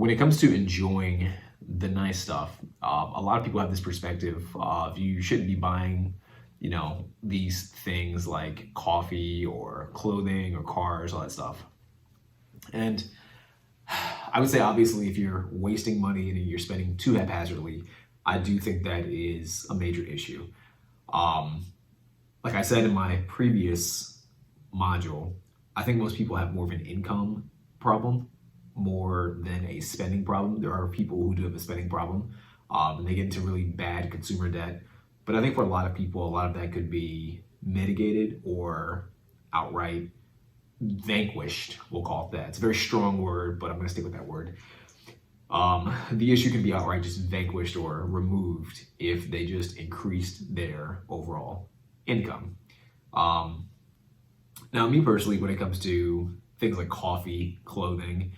when it comes to enjoying the nice stuff, a lot of people have this perspective of you shouldn't be buying, these things like coffee or clothing or cars, all that stuff. And I would say, obviously, if you're wasting money and you're spending too haphazardly, I do think that is a major issue. Um, like I said in my previous module, I think most people have more of an income problem more than a spending problem. There are people who do have a spending problem, and they get into really bad consumer debt. But I think for a lot of people, a lot of that could be mitigated or outright vanquished. We'll call it that. It's a very strong word, but I'm going to stick with that word. The issue can be outright just vanquished or removed if they just increased their overall income. Now, me personally, when it comes to things like coffee, clothing,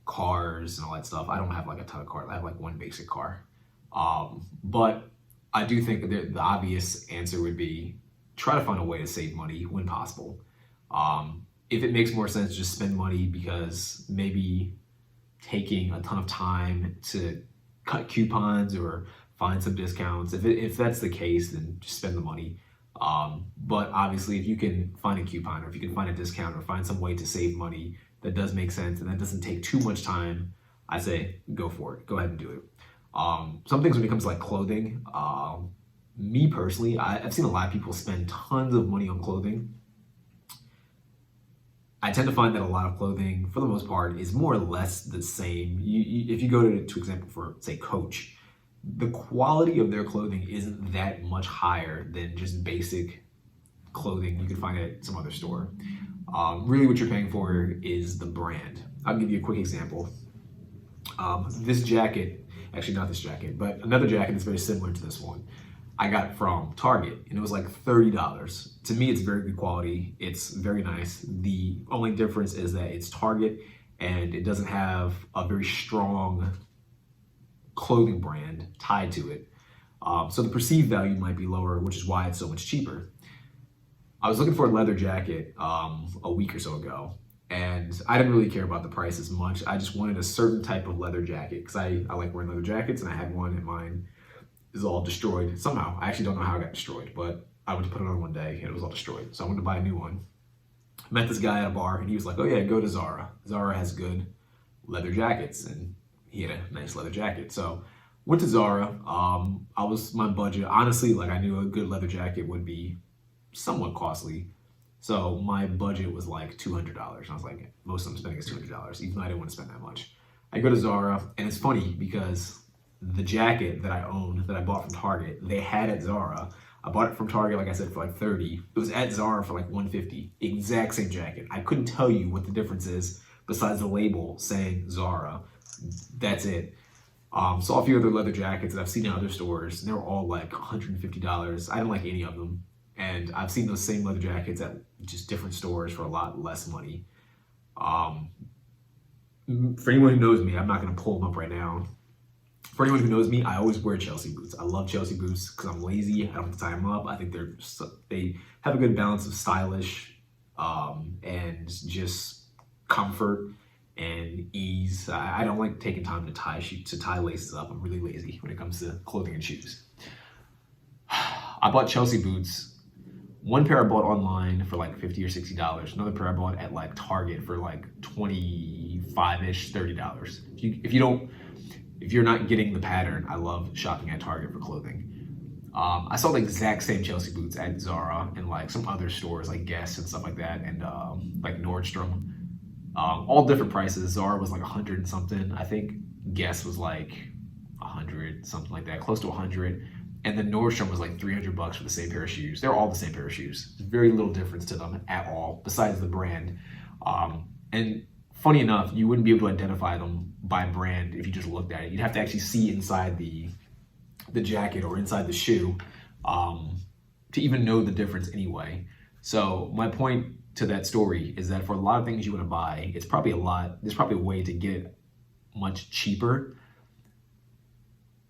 cars, and all that stuff, I don't have like a ton of cars. I have like one basic car. But I do think that the obvious answer would be try to find a way to save money when possible. If it makes more sense, just spend money because maybe taking a ton of time to cut coupons or find some discounts. If that's the case, then just spend the money. But obviously, if you can find a coupon or if you can find a discount or find some way to save money that does make sense and that doesn't take too much time, I say go for it. Go ahead and do it. Some things when it comes to like clothing, me personally, I've seen a lot of people spend tons of money on clothing. I tend to find that a lot of clothing, for the most part, is more or less the same. If you go to example, for say Coach, the quality of their clothing isn't that much higher than just basic clothing you can find at some other store. Really what you're paying for is the brand. I'll give you a quick example. This jacket, actually not this jacket, but another jacket that's very similar to this one, I got from Target, and it was like $30. To me, it's very good quality. It's very nice. The only difference is that it's Target and it doesn't have a very strong clothing brand tied to it. So the perceived value might be lower, which is why it's so much cheaper. I was looking for a leather jacket a week or so ago, and I didn't really care about the price as much. I just wanted a certain type of leather jacket because I like wearing leather jackets, and I had one in mine. Is all destroyed somehow. I actually don't know how it got destroyed, but I went to put it on one day and it was all destroyed. So I went to buy a new one. Met this guy at a bar and he was like, oh yeah, go to Zara. Zara has good leather jackets, and he had a nice leather jacket. So went to Zara. My budget, honestly, like I knew a good leather jacket would be somewhat costly. So my budget was like $200. I was like, most of I'm spending is $200, even though I didn't want to spend that much. I go to Zara, and it's funny because the jacket that I owned, that I bought from Target, they had at Zara. I bought it from Target, like I said, for like $30. It was at Zara for like $150. Exact same jacket. I couldn't tell you what the difference is besides the label saying Zara. That's it. Saw a few other leather jackets that I've seen in other stores, and they were all like $150. I didn't like any of them. And I've seen those same leather jackets at just different stores for a lot less money. For anyone who knows me, I'm not going to pull them up right now. For anyone who knows me, I always wear Chelsea boots. I love Chelsea boots because I'm lazy. I don't have to tie them up. I think they have a good balance of stylish and just comfort and ease. I don't like taking time to tie laces up. I'm really lazy when it comes to clothing and shoes. I bought Chelsea boots. One pair I bought online for like $50 or $60. Another pair I bought at like Target for like $25-ish, $30. If you're not getting the pattern, I love shopping at Target for clothing. I saw the exact same Chelsea boots at Zara and like some other stores like Guess and stuff like that, and like Nordstrom. All different prices. Zara was like 100 and something. I think Guess was like 100, something like that, close to 100. And then Nordstrom was like $300 for the same pair of shoes. They're all the same pair of shoes. There's very little difference to them at all, besides the brand. And funny enough, you wouldn't be able to identify them by brand if you just looked at it. You'd have to actually see inside the jacket or inside the shoe to even know the difference anyway. So my point to that story is that for a lot of things you want to buy, there's probably a way to get it much cheaper,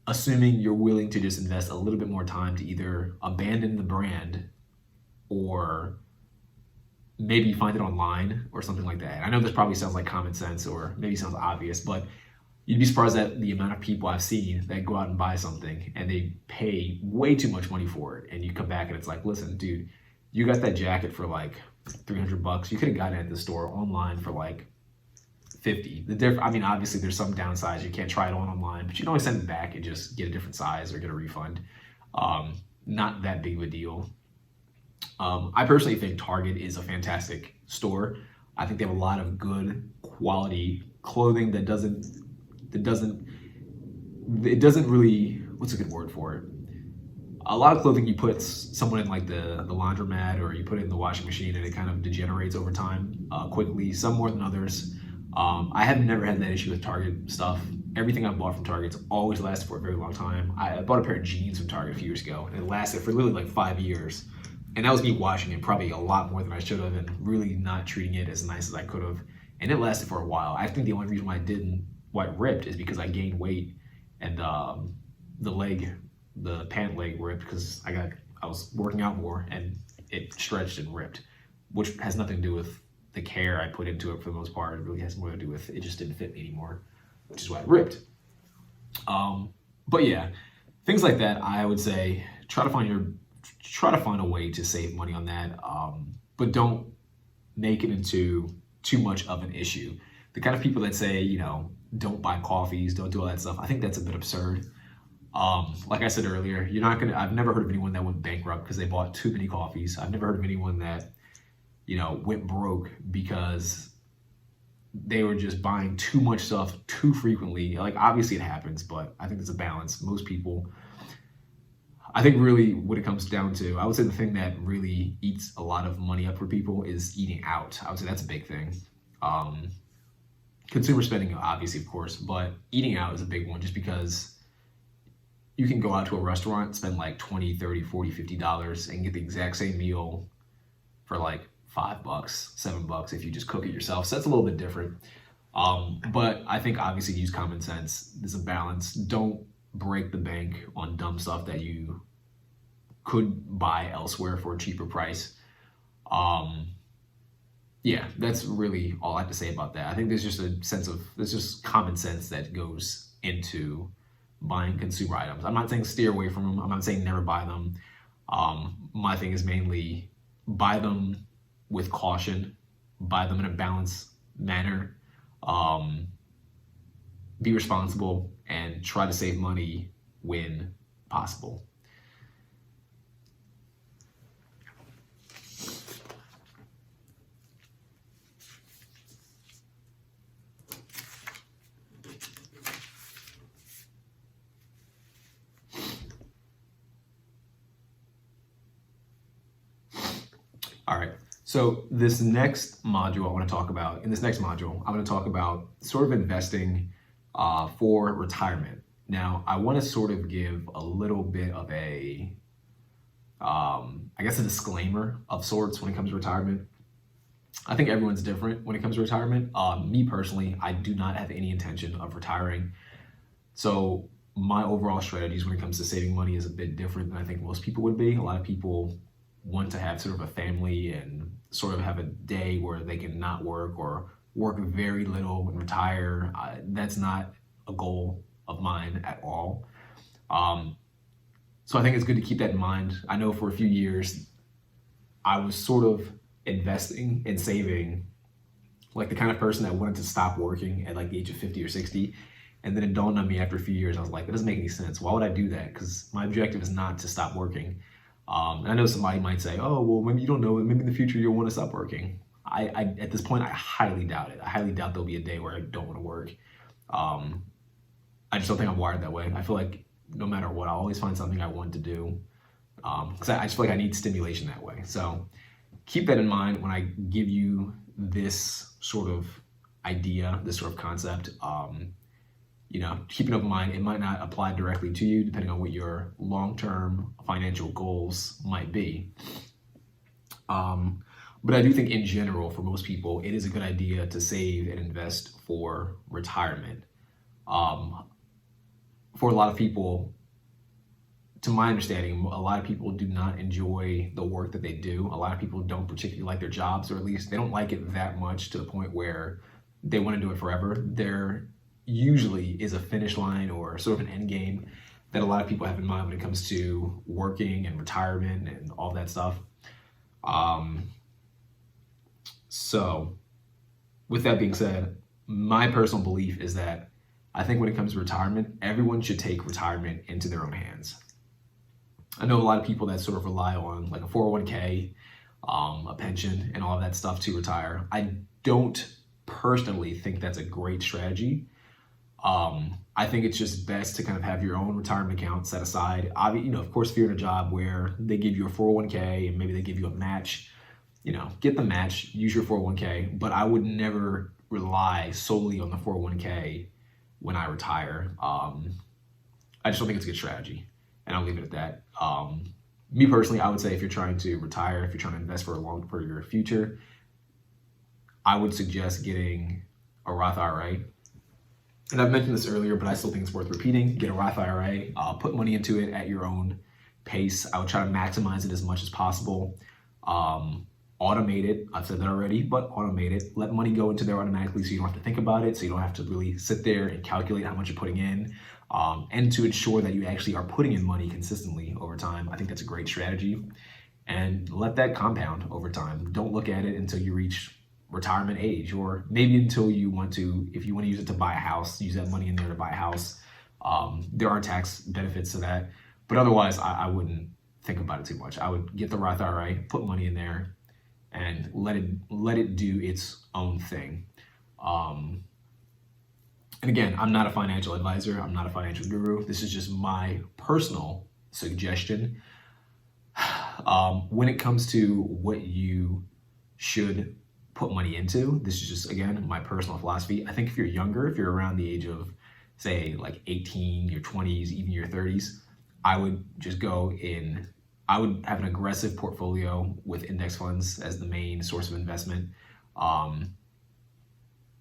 assuming you're willing to just invest a little bit more time to either abandon the brand or maybe you find it online or something like that. I know this probably sounds like common sense or maybe sounds obvious, but you'd be surprised at the amount of people I've seen that go out and buy something and they pay way too much money for it. And you come back and it's like, listen, dude, you got that jacket for like $300. You could have gotten it at the store online for like 50. I mean, obviously there's some downsides. You can't try it on online, but you can always send it back and just get a different size or get a refund. Not that big of a deal. I personally think Target is a fantastic store. I think they have a lot of good quality clothing that doesn't really, what's a good word for it? A lot of clothing you put someone in like the laundromat or you put it in the washing machine and it kind of degenerates over time quickly, some more than others. I have never had that issue with Target stuff. Everything I've bought from Target's always lasted for a very long time. I bought a pair of jeans from Target a few years ago and it lasted for literally like 5 years. And that was me washing it probably a lot more than I should have and really not treating it as nice as I could have. And it lasted for a while. I think the only reason why it ripped is because I gained weight and the pant leg ripped because I was working out more and it stretched and ripped, which has nothing to do with the care I put into it for the most part. It really has more to do with it just didn't fit me anymore, which is why it ripped. But yeah, things like that, I would say try to find a way to save money on that, but don't make it into too much of an issue. The kind of people that say, you know, don't buy coffees, don't do all that stuff, I think that's a bit absurd. Like I said earlier, I've never heard of anyone that went bankrupt because they bought too many coffees. I've never heard of anyone that, you know, went broke because they were just buying too much stuff too frequently. Like, obviously it happens, but I think there's a balance. Most people, I think really what it comes down to, I would say the thing that really eats a lot of money up for people is eating out. I would say that's a big thing. Consumer spending, obviously, of course, but eating out is a big one just because you can go out to a restaurant, spend like $20, $30, $40, $50 and get the exact same meal for like $5, $7 if you just cook it yourself. So that's a little bit different. But I think obviously use common sense. There's a balance. Don't break the bank on dumb stuff that you could buy elsewhere for a cheaper price. Yeah, that's really all I have to say about that. I think there's just common sense that goes into buying consumer items. I'm not saying steer away from them. I'm not saying never buy them. My thing is mainly buy them with caution, buy them in a balanced manner, be responsible, and try to save money when possible. All right, so in this next module, I'm going to talk about sort of investing for retirement. Now, I want to sort of give a little bit of a disclaimer of sorts when it comes to retirement. I think everyone's different when it comes to retirement. Me personally, I do not have any intention of retiring. So my overall strategies when it comes to saving money is a bit different than I think most people would be. A lot of people want to have sort of a family and sort of have a day where they can not work or work very little and retire. That's not a goal of mine at all. So I think it's good to keep that in mind. I know for a few years, I was sort of investing and saving like the kind of person that wanted to stop working at like the age of 50 or 60. And then it dawned on me after a few years, I was like, that doesn't make any sense. Why would I do that? Because my objective is not to stop working. And I know somebody might say, oh, well, maybe you don't know, maybe in the future you'll want to stop working. I at this point, I highly doubt it. I highly doubt there'll be a day where I don't want to work. I just don't think I'm wired that way. I feel like no matter what, I'll always find something I want to do. Because I just feel like I need stimulation that way. So keep that in mind when I give you this sort of idea, this sort of concept. Keep an open mind. It might not apply directly to you depending on what your long-term financial goals might be. But I do think in general, for most people, it is a good idea to save and invest for retirement. For a lot of people, to my understanding, a lot of people do not enjoy the work that they do. A lot of people don't particularly like their jobs, or at least they don't like it that much to the point where they want to do it forever. There usually is a finish line or sort of an end game that a lot of people have in mind when it comes to working and retirement and all that stuff. So with that being said, my personal belief is that I think when it comes to retirement, everyone should take retirement into their own hands. I know a lot of people that sort of rely on like a 401k, a pension, and all of that stuff to retire. I don't personally think that's a great strategy. I think it's just best to kind of have your own retirement account set aside. Of course, if you're in a job where they give you a 401k and maybe they give you a match, get the match, use your 401k, but I would never rely solely on the 401k when I retire. I just don't think it's a good strategy, and I'll leave it at that. Me personally, I would say if you're trying to retire, if you're trying to invest for your future, I would suggest getting a Roth IRA. And I've mentioned this earlier, but I still think it's worth repeating. Get a Roth IRA, put money into it at your own pace. I would try to maximize it as much as possible. Automate it. I've said that already, but automate it. Let money go into there automatically so you don't have to think about it, so you don't have to really sit there and calculate how much you're putting in. And to ensure that you actually are putting in money consistently over time. I think that's a great strategy. And let that compound over time. Don't look at it until you reach retirement age, or maybe until if you want to use it to buy a house, use that money in there to buy a house. There are tax benefits to that, but otherwise I wouldn't think about it too much. I would get the Roth IRA, put money in there, and let it do its own thing. And again, I'm not a financial advisor, I'm not a financial guru. This is just my personal suggestion. When it comes to what you should put money into, this is just, again, my personal philosophy. I think if you're younger, if you're around the age of, say, like 18, your 20s, even your 30s, I would have an aggressive portfolio with index funds as the main source of investment.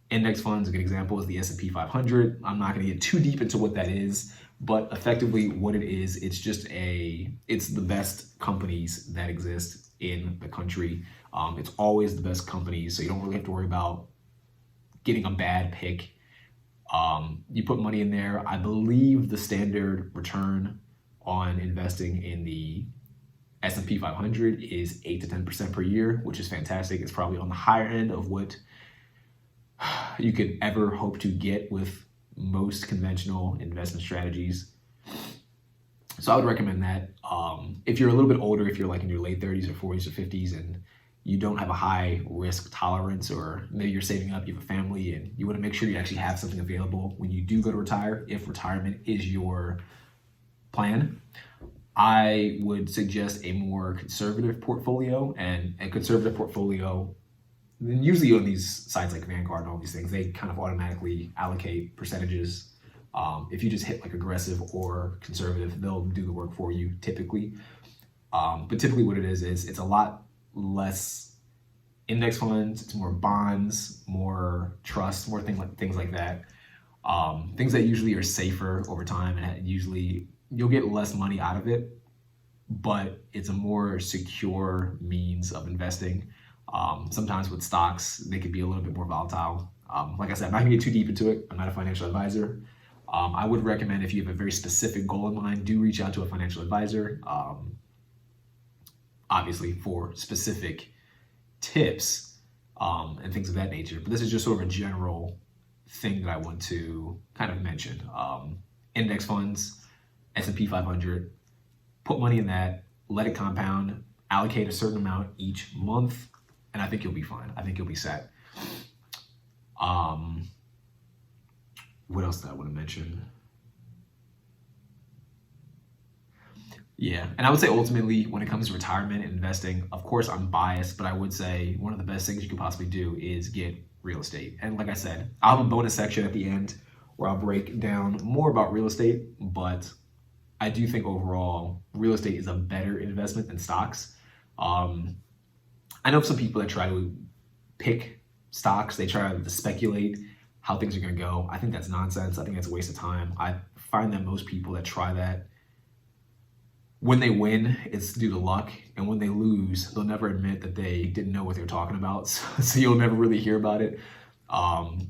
Index funds, a good example is the S&P 500. I'm not going to get too deep into what that is, but effectively what it is, it's the best companies that exist in the country. It's always the best companies, so you don't really have to worry about getting a bad pick. You put money in there. I believe the standard return on investing in the S&P 500 is 8 to 10% per year, which is fantastic. It's probably on the higher end of what you could ever hope to get with most conventional investment strategies. So I would recommend that. If you're a little bit older, if you're like in your late 30s or 40s or 50s and you don't have a high risk tolerance, or maybe you're saving up, you have a family, and you want to make sure you actually have something available when you do go to retire, if retirement is your plan, I would suggest a more conservative portfolio. And a conservative portfolio, usually on these sites like Vanguard and all these things, they kind of automatically allocate percentages. If you just hit like aggressive or conservative, they'll do the work for you typically. But typically what it is it's a lot less index funds, it's more bonds, more trusts, more things like that. Things that usually are safer over time, and usually you'll get less money out of it, but it's a more secure means of investing. Sometimes with stocks, they could be a little bit more volatile. Like I said, I'm not gonna get too deep into it. I'm not a financial advisor. I would recommend, if you have a very specific goal in mind, do reach out to a financial advisor, obviously for specific tips and things of that nature. But this is just sort of a general thing that I want to kind of mention. Index funds, S&P 500, put money in that, let it compound, allocate a certain amount each month, and I think you'll be fine. I think you'll be set. What else did I want to mention? Yeah, and I would say ultimately when it comes to retirement and investing, of course I'm biased, but I would say one of the best things you could possibly do is get real estate. And like I said, I'll have a bonus section at the end where I'll break down more about real estate, but I do think overall real estate is a better investment than stocks. I know some people that try to pick stocks, they try to speculate how things are going to go. I think that's nonsense. I think that's a waste of time. I find that most people that try that when they win, it's due to luck, and when they lose, they'll never admit that they didn't know what they were talking about. So you'll never really hear about it.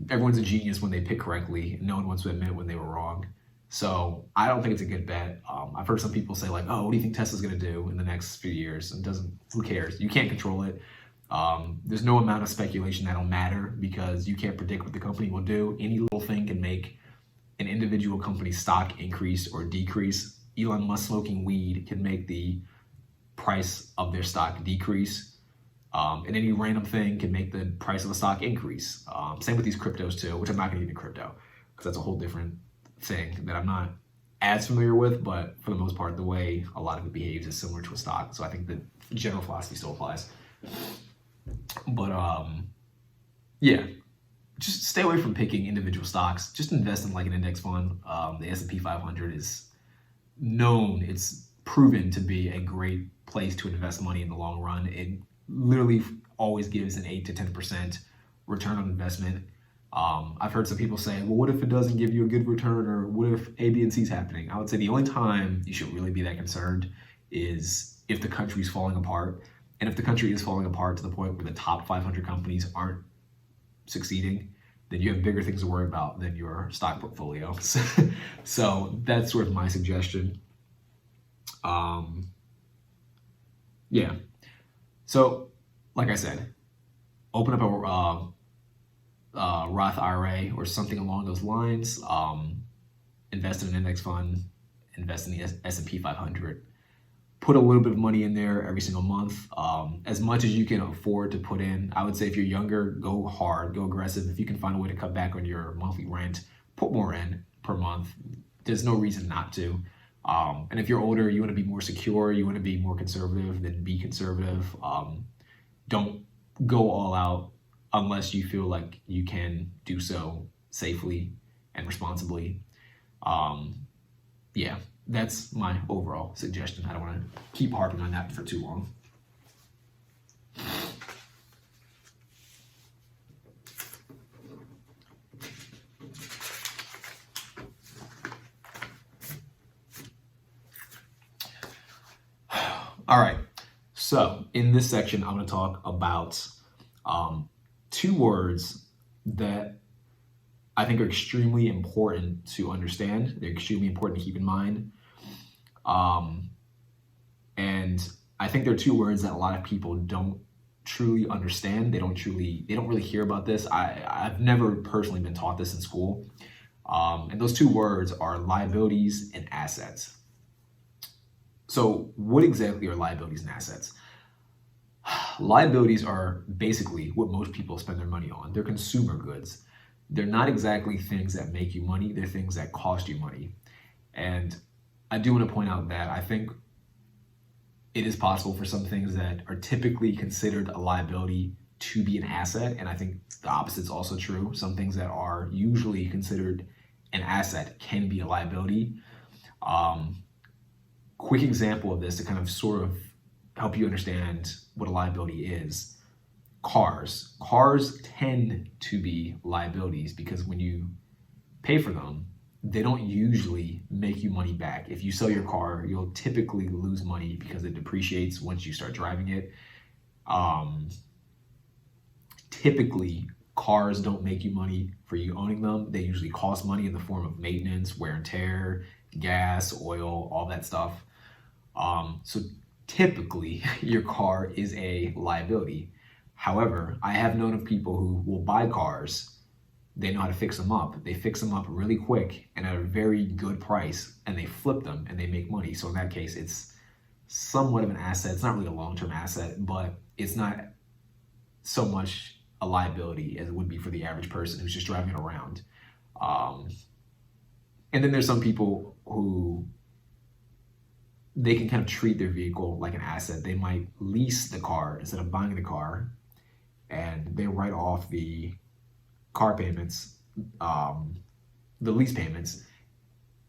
Everyone's a genius when they pick correctly. No one wants to admit when they were wrong. So I don't think it's a good bet. I've heard some people say like, "Oh, what do you think Tesla's going to do in the next few years?" And who cares? You can't control it. There's no amount of speculation that'll matter because you can't predict what the company will do. Any little thing can make an individual company's stock increase or decrease. Elon Musk smoking weed can make the price of their stock decrease. And any random thing can make the price of a stock increase. Same with these cryptos too, which I'm not going to get into crypto because that's a whole different thing that I'm not as familiar with. But for the most part, the way a lot of it behaves is similar to a stock. So I think the general philosophy still applies. But yeah, just stay away from picking individual stocks. Just invest in like an index fund. The S&P 500 is known, it's proven to be a great place to invest money in the long run. It literally always gives an 8 to 10% return on investment. I've heard some people say, well, what if it doesn't give you a good return, or what if A, B, and C is happening? I would say the only time you should really be that concerned is if the country's falling apart. And if the country is falling apart to the point where the top 500 companies aren't succeeding, then you have bigger things to worry about than your stock portfolio. So that's sort of my suggestion. Yeah. So, like I said, open up a Roth IRA or something along those lines. Invest in an index fund. Invest in the S&P 500. Put a little bit of money in there every single month, as much as you can afford to put in. I would say if you're younger, go hard, go aggressive. If you can find a way to cut back on your monthly rent, put more in per month. There's no reason not to. And if you're older, you want to be more secure, you want to be more conservative, then be conservative. Don't go all out unless you feel like you can do so safely and responsibly. Yeah. That's my overall suggestion. I don't want to keep harping on that for too long. All right. So in this section, I'm going to talk about two words that I think are extremely important to understand. They're extremely important to keep in mind. And I think there are two words that a lot of people don't truly understand. They don't really hear about this. I've never personally been taught this in school. And those two words are liabilities and assets. So what exactly are liabilities and assets? Liabilities are basically what most people spend their money on. They're consumer goods. They're not exactly things that make you money. They're things that cost you money. And I do want to point out that I think it is possible for some things that are typically considered a liability to be an asset. And I think the opposite is also true. Some things that are usually considered an asset can be a liability. Quick example of this to kind of sort of help you understand what a liability is. Cars. Cars tend to be liabilities because when you pay for them, they don't usually make you money back. If you sell your car, you'll typically lose money because it depreciates once you start driving it. Typically, cars don't make you money for you owning them. They usually cost money in the form of maintenance, wear and tear, gas, oil, all that stuff. So typically, your car is a liability. However, I have known of people who will buy cars. They know how to fix them up. They fix them up really quick and at a very good price, and they flip them and they make money. So in that case, it's somewhat of an asset. It's not really a long-term asset, but it's not so much a liability as it would be for the average person who's just driving it around. And then there's some people who they can kind of treat their vehicle like an asset. They might lease the car instead of buying the car, and they write off the car payments, the lease payments.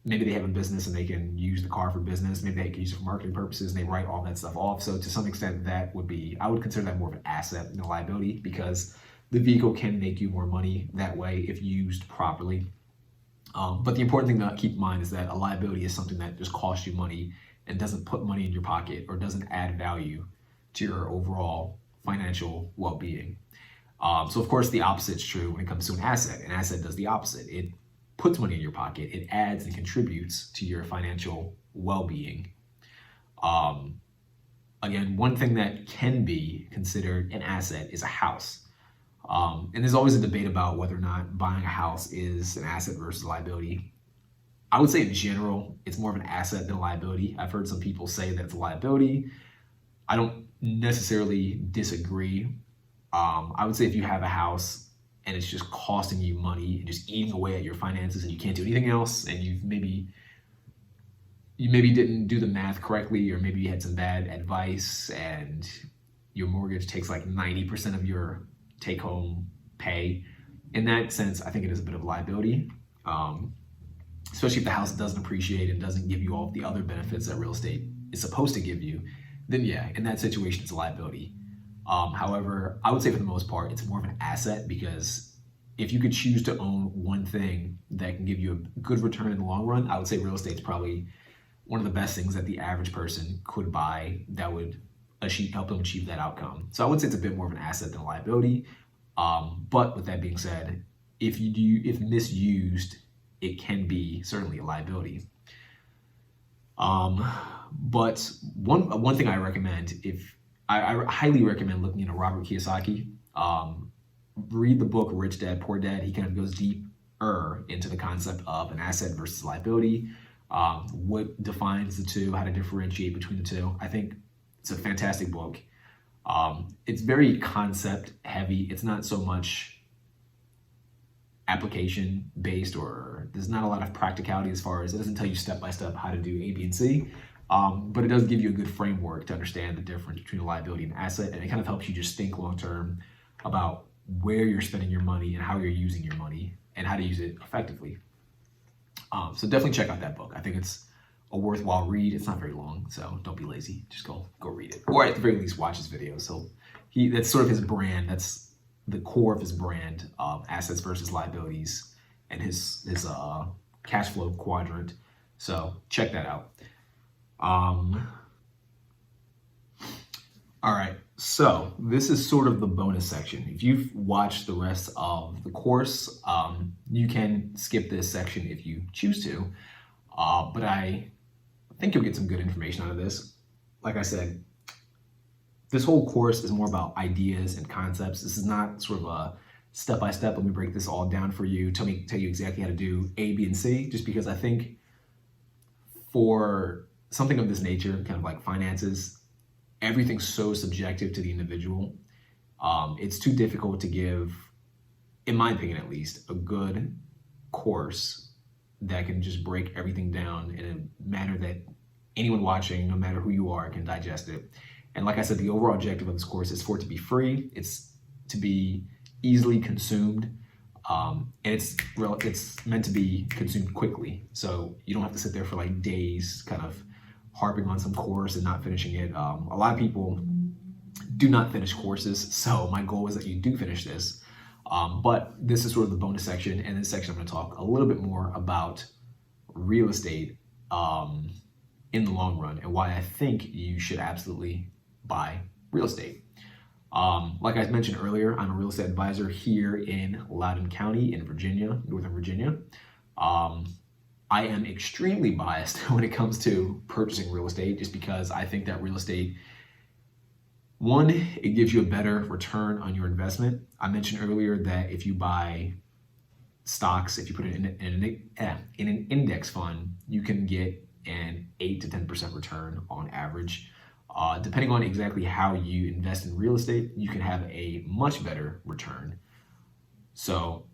Maybe they have a business and they can use the car for business. Maybe they can use it for marketing purposes, and they write all that stuff off. So to some extent, that would be, I would consider that more of an asset than a liability, because the vehicle can make you more money that way if used properly. But the important thing to keep in mind is that a liability is something that just costs you money and doesn't put money in your pocket or doesn't add value to your overall financial well-being. So of course the opposite is true when it comes to an asset. An asset does the opposite. It puts money in your pocket. It adds and contributes to your financial well-being. Again, one thing that can be considered an asset is a house. And there's always a debate about whether or not buying a house is an asset versus a liability. I would say in general, it's more of an asset than a liability. I've heard some people say that it's a liability. I don't necessarily disagree. I would say if you have a house and it's just costing you money and just eating away at your finances and you can't do anything else, and you maybe didn't do the math correctly, or maybe you had some bad advice and your mortgage takes like 90% of your take-home pay. In that sense, I think it is a bit of a liability, especially if the house doesn't appreciate and doesn't give you all of the other benefits that real estate is supposed to give you. Then yeah, in that situation, it's a liability. However, I would say for the most part, it's more of an asset, because if you could choose to own one thing that can give you a good return in the long run, I would say real estate's probably one of the best things that the average person could buy that would help them achieve that outcome. So I would say it's a bit more of an asset than a liability. But with that being said, if misused, it can be certainly a liability. But one thing I recommend, I highly recommend looking into Robert Kiyosaki. Read the book Rich Dad Poor Dad. He kind of goes deeper into the concept of an asset versus liability, what defines the two, how to differentiate between the two. I think it's a fantastic book. It's very concept heavy. It's not so much application based, or there's not a lot of practicality as far as it doesn't tell you step by step how to do A, B, and C. But it does give you a good framework to understand the difference between a liability and an asset, and it kind of helps you just think long term about where you're spending your money and how you're using your money and how to use it effectively. So definitely check out that book. I think it's a worthwhile read. It's not very long, so don't be lazy. Just go read it, or at the very least watch his videos. So that's sort of his brand. That's the core of his brand, assets versus liabilities, and his cash flow quadrant. So check that out. All right, so this is sort of the bonus section. If you've watched the rest of the course, you can skip this section if you choose to, but I think you'll get some good information out of this. Like I said, this whole course is more about ideas and concepts. This is not sort of a step-by-step, let me break this all down for you, tell you exactly how to do A, B, and C, just because I think for something of this nature, kind of like finances, everything's so subjective to the individual. It's too difficult to give, in my opinion at least, a good course that can just break everything down in a manner that anyone watching, no matter who you are, can digest it. And like I said, the overall objective of this course is for it to be free. It's to be easily consumed. And it's meant to be consumed quickly. So you don't have to sit there for like days kind of harping on some course and not finishing it. A lot of people do not finish courses, so my goal is that you do finish this. But this is sort of the bonus section. And in this section, I'm going to talk a little bit more about real estate in the long run and why I think you should absolutely buy real estate. Like I mentioned earlier, I'm a real estate advisor here in Loudoun County in Virginia, Northern Virginia. I am extremely biased when it comes to purchasing real estate, just because I think that real estate, one, it gives you a better return on your investment. I mentioned earlier that if you buy stocks, if you put it in an index fund, you can get an 8 to 10% return on average. Depending on exactly how you invest in real estate, you can have a much better return. So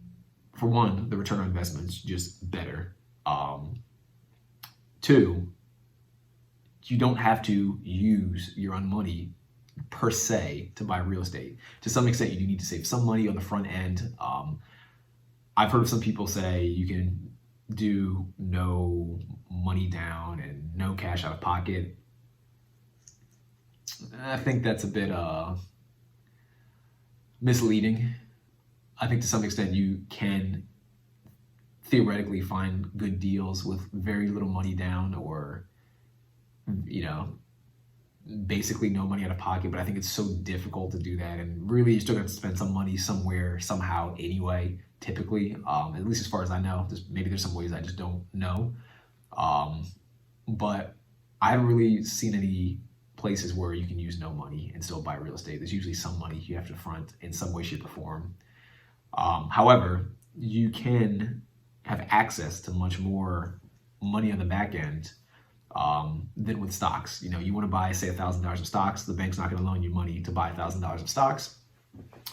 for one, the return on investment is just better. Two, you don't have to use your own money per se to buy real estate. To some extent, you do need to save some money on the front end. I've heard of some people say you can do no money down and no cash out of pocket. I think that's a bit misleading. I think to some extent you can theoretically find good deals with very little money down, or you know, basically no money out of pocket, but I think it's so difficult to do that. And really, you're still going to spend some money somewhere, somehow, anyway, typically, at least as far as I know. Maybe there's some ways I just don't know. But I haven't really seen any places where you can use no money and still buy real estate. There's usually some money you have to front in some way, shape, or form. However, you can have access to much more money on the back end than with stocks. You want to buy, say, $1,000 of stocks, the bank's not going to loan you money to buy $1,000 of stocks.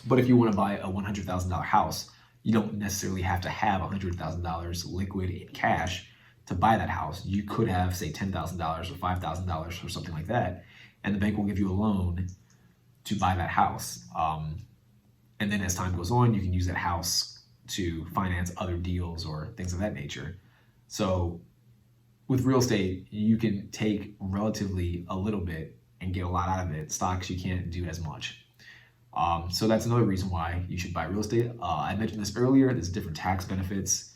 But if you want to buy a $100,000 house, you don't necessarily have to have $100,000 liquid in cash to buy that house. You could have, say, $10,000 or $5,000 or something like that, and the bank will give you a loan to buy that house. And then as time goes on, you can use that house to finance other deals or things of that nature. So with real estate, you can take relatively a little bit and get a lot out of it. Stocks, you can't do as much. So that's another reason why you should buy real estate. I mentioned this earlier. There's different tax benefits.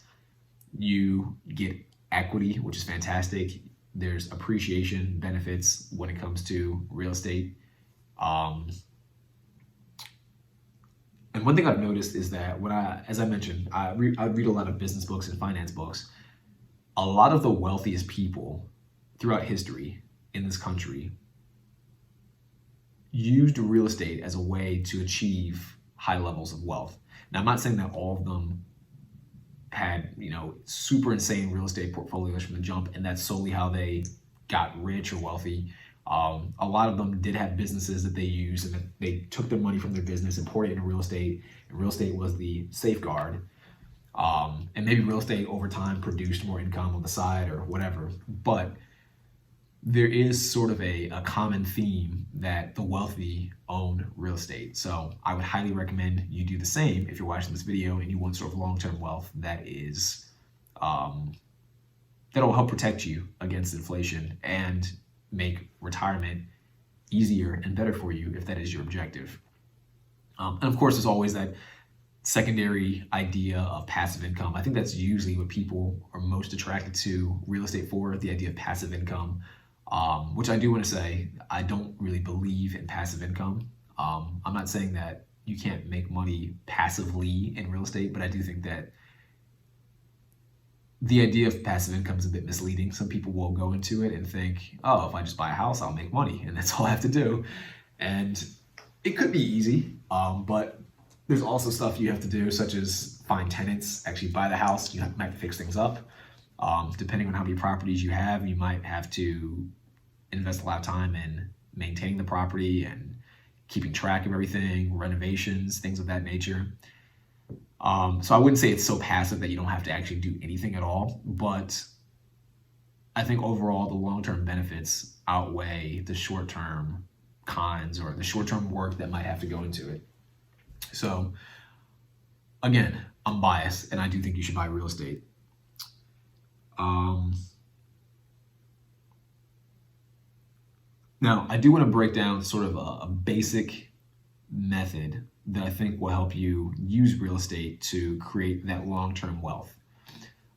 You get equity, which is fantastic. There's appreciation benefits when it comes to real estate. And one thing I've noticed is that as I mentioned, I read a lot of business books and finance books. A lot of the wealthiest people throughout history in this country used real estate as a way to achieve high levels of wealth. Now, I'm not saying that all of them had, super insane real estate portfolios from the jump, and that's solely how they got rich or wealthy. A lot of them did have businesses that they used, and that they took their money from their business and poured it into real estate, and real estate was the safeguard. And maybe real estate over time produced more income on the side or whatever. But there is sort of a common theme that the wealthy own real estate. So I would highly recommend you do the same if you're watching this video and you want sort of long-term wealth that is that'll help protect you against inflation and make retirement easier and better for you if that is your objective. And of course, there's always that secondary idea of passive income. I think that's usually what people are most attracted to real estate for, the idea of passive income, which I do want to say, I don't really believe in passive income. I'm not saying that you can't make money passively in real estate, but I do think that the idea of passive income is a bit misleading. Some people will go into it and think, oh, if I just buy a house, I'll make money, and that's all I have to do. And it could be easy, but there's also stuff you have to do, such as find tenants, actually buy the house. You might have to fix things up. Depending on how many properties you have, you might have to invest a lot of time in maintaining the property and keeping track of everything, renovations, things of that nature. So I wouldn't say it's so passive that you don't have to actually do anything at all, but I think overall the long-term benefits outweigh the short-term cons or the short-term work that might have to go into it. So again, I'm biased and I do think you should buy real estate. Now, I do want to break down sort of a basic method that I think will help you use real estate to create that long-term wealth.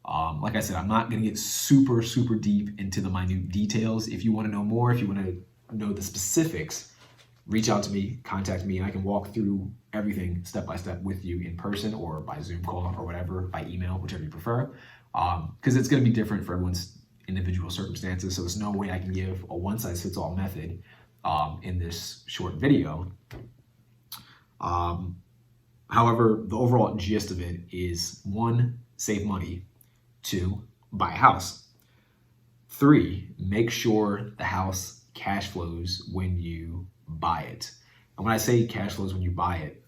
Like I said, I'm not going to get super, super deep into the minute details. If you want to know more, if you want to know the specifics, reach out to me, contact me, and I can walk through everything step by step with you in person or by Zoom call or whatever, by email, whichever you prefer. Because it's going to be different for everyone's individual circumstances. So there's no way I can give a one-size-fits-all method in this short video. However, the overall gist of it is 1, save money. 2, buy a house. 3, make sure the house cash flows when you buy it. And when I say cash flows when you buy it,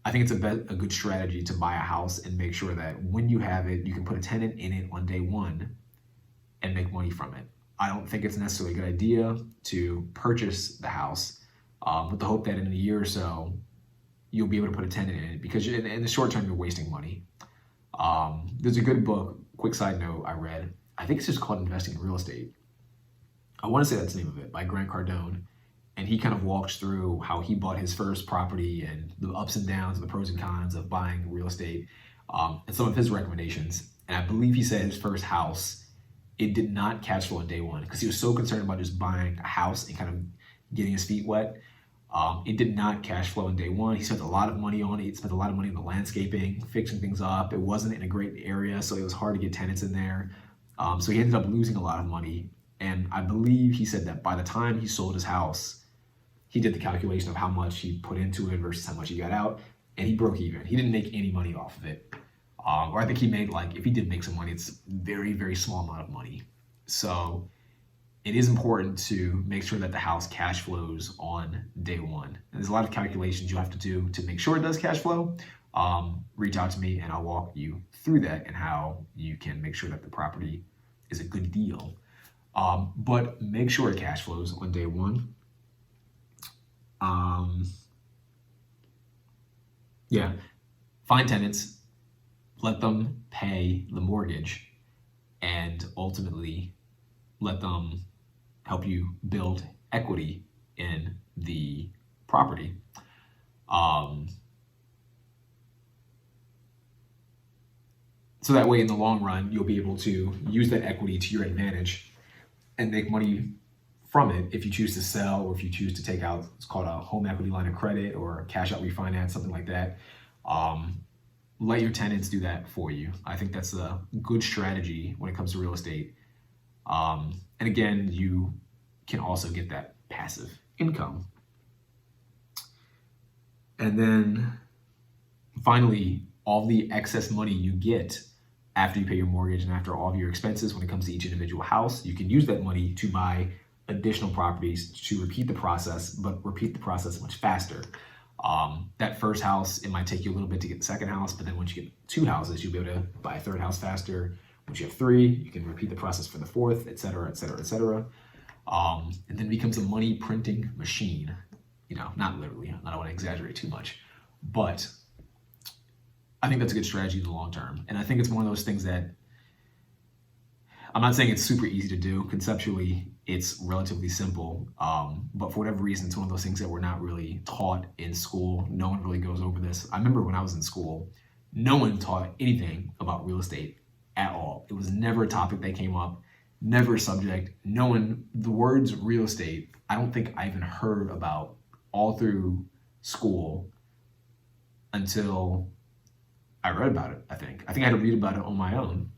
I think it's a good strategy to buy a house and make sure that when you have it, you can put a tenant in it on day one and make money from it. I don't think it's necessarily a good idea to purchase the house with the hope that in a year or so, you'll be able to put a tenant in it, because in the short term, you're wasting money. There's a good book, quick side note, I read. I think it's just called Investing in Real Estate. I want to say that's the name of it, by Grant Cardone. And he kind of walks through how he bought his first property and the ups and downs, the pros and cons of buying real estate, and some of his recommendations. And I believe he said his first house, it did not cash flow on day one because he was so concerned about just buying a house and kind of getting his feet wet. It did not cash flow in day one. He spent a lot of money on it. He spent a lot of money on the landscaping, fixing things up. It wasn't in a great area, so it was hard to get tenants in there. So he ended up losing a lot of money. And I believe he said that by the time he sold his house, he did the calculation of how much he put into it versus how much he got out, and he broke even. He didn't make any money off of it. Or I think he made, like, if he did make some money, it's very, very small amount of money. So it is important to make sure that the house cash flows on day one. And there's a lot of calculations you have to do to make sure it does cash flow. Reach out to me and I'll walk you through that and how you can make sure that the property is a good deal. But make sure it cash flows on day one. Find tenants, let them pay the mortgage, and ultimately let them help you build equity in the property. So that way, in the long run, you'll be able to use that equity to your advantage and make money from it if you choose to sell or if you choose to take out, it's called a home equity line of credit or cash out refinance, something like that. Let your tenants do that for you. I think that's a good strategy when it comes to real estate. And again, you can also get that passive income. And then finally, all the excess money you get after you pay your mortgage and after all of your expenses when it comes to each individual house, you can use that money to buy additional properties to repeat the process, but repeat the process much faster. That first house, it might take you a little bit to get the second house, but then once you get 2 houses, you'll be able to buy a third house faster. Once you have 3, you can repeat the process for the 4th, et cetera, et cetera, et cetera. And then it becomes a money printing machine. You know, not literally, I don't want to exaggerate too much, but I think that's a good strategy in the long term. And I think it's one of those things that, I'm not saying it's super easy to do. Conceptually, it's relatively simple. But for whatever reason, it's one of those things that we're not really taught in school. No one really goes over this. I remember when I was in school, no one taught anything about real estate at all. It was never a topic that came up, never a subject. No one, the words real estate, I don't think I even heard about all through school until I read about it, I think. I had to read about it on my own.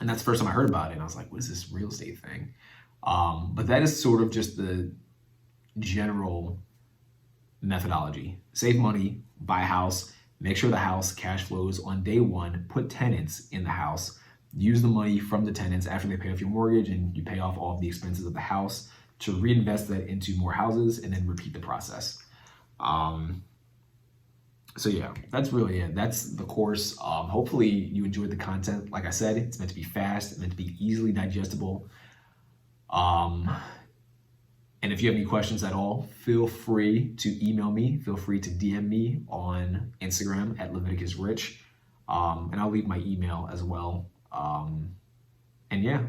And that's the first time I heard about it. And I was like, what is this real estate thing? But that is sort of just the general methodology. Save money, buy a house, make sure the house cash flows on day one, put tenants in the house, use the money from the tenants after they pay off your mortgage and you pay off all of the expenses of the house to reinvest that into more houses and then repeat the process. So yeah, that's really it. That's the course. Hopefully you enjoyed the content. Like I said, it's meant to be fast, it's meant to be easily digestible. And if you have any questions at all, feel free to email me, feel free to DM me on Instagram at Leviticus Rich. And I'll leave my email as well. And yeah,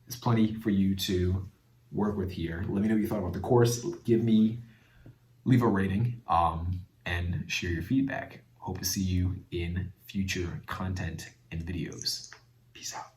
there's plenty for you to work with here. Let me know what you thought about the course. Leave a rating. And share your feedback. Hope to see you in future content and videos. Peace out.